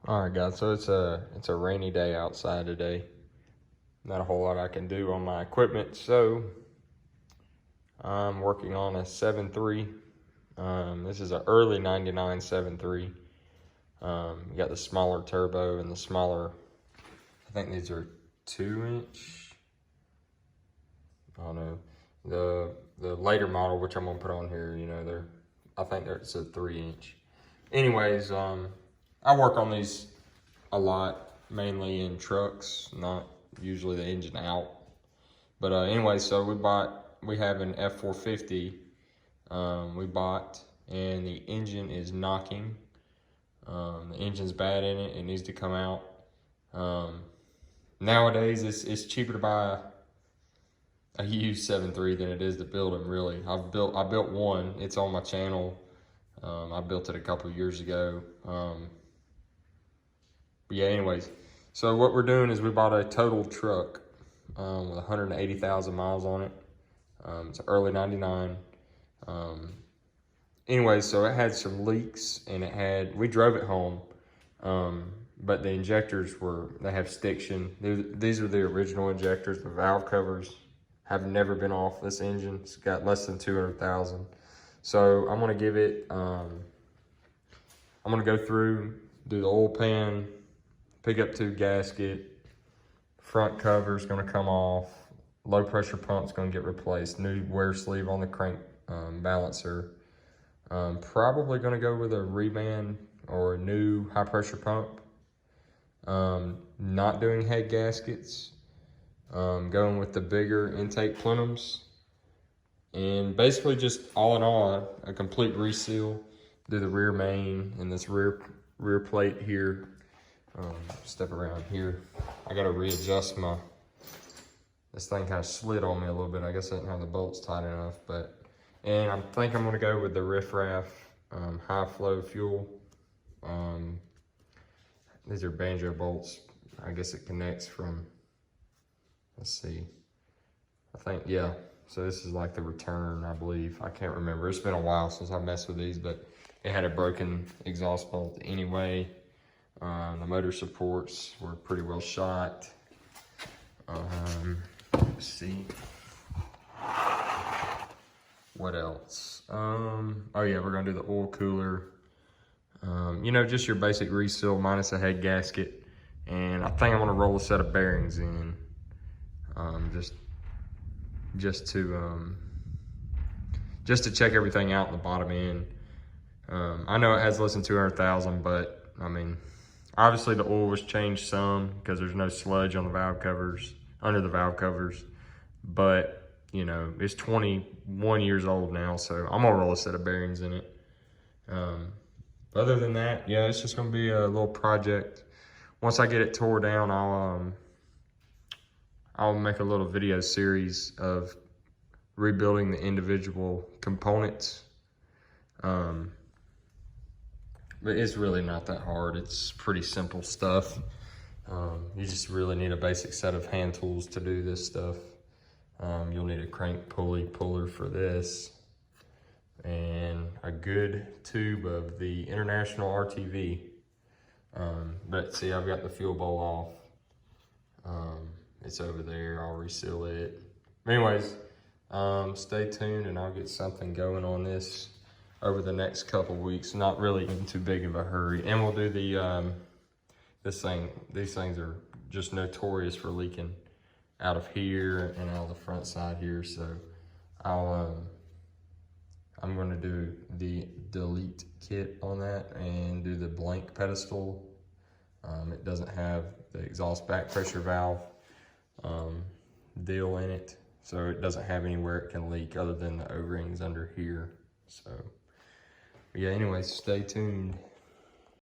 All right, guys. So it's a rainy day outside today. Not a whole lot I can do on my equipment, so I'm working on a 7.3. This is an early '99 7.3. You got the smaller turbo and the smaller. I think these are 2-inch. I don't know. The later model, which I'm gonna put on here, you know, I think it's a 3-inch. Anyways, I work on these a lot, mainly in trucks, not usually the engine out. But anyway, so we have an F450 we bought, and the engine is knocking. The engine's bad in it. It needs to come out. Nowadays, it's cheaper to buy a used 7.3 than it is to build them, really. I built one. It's on my channel. I built it a couple of years ago. But yeah, anyways. So what we're doing is we bought a total truck with 180,000 miles on it. It's early '99. Anyways, so it had some leaks, and we drove it home. But the injectors they have stiction. These are the original injectors. The valve covers have never been off this engine. It's got less than 200,000. So I'm gonna give it, I'm gonna go through, do the oil pan, pick up tube gasket, front cover's gonna come off, low pressure pump's gonna get replaced, new wear sleeve on the crank balancer. Probably gonna go with a reman or a new high pressure pump. Not doing head gaskets. Going with the bigger intake plenums. And basically just all in all, a complete reseal. Do the rear main and this rear plate here. Step around here. I gotta readjust this thing kind of slid on me a little bit. I guess I didn't have the bolts tight enough, and I think I'm gonna go with the Riff Raff high flow fuel. These are banjo bolts. I guess it connects from, let's see. I think, yeah. So this is like the return, I believe. I can't remember. It's been a while since I messed with these, but it had a broken exhaust bolt anyway. The motor supports were pretty well shot. Let's see. What else? Oh yeah, we're gonna do the oil cooler. You know, just your basic reseal minus a head gasket. And I think I'm gonna roll a set of bearings in. Just to check everything out in the bottom end. I know it has less than 200,000, but I mean, obviously the oil was changed some because there's no sludge on the valve covers, under the valve covers. But you know, it's 21 years old now, so I'm gonna roll a set of bearings in it. Other than that, yeah, it's just gonna be a little project. Once I get it tore down, I'll make a little video series of rebuilding the individual components. But it's really not that hard. It's pretty simple stuff. You just really need a basic set of hand tools to do this stuff. You'll need a crank puller for this, and a good tube of the International RTV. But see, I've got the fuel bowl off. It's over there. I'll reseal it. Anyways, stay tuned, and I'll get something going on this over the next couple weeks. Not really in too big of a hurry. And we'll do the these things are just notorious for leaking out of here and out of the front side here. So I'm gonna do the delete kit on that and do the blank pedestal. It doesn't have the exhaust back pressure valve deal in it, so it doesn't have anywhere it can leak other than the O-rings under here. So yeah, anyways, stay tuned.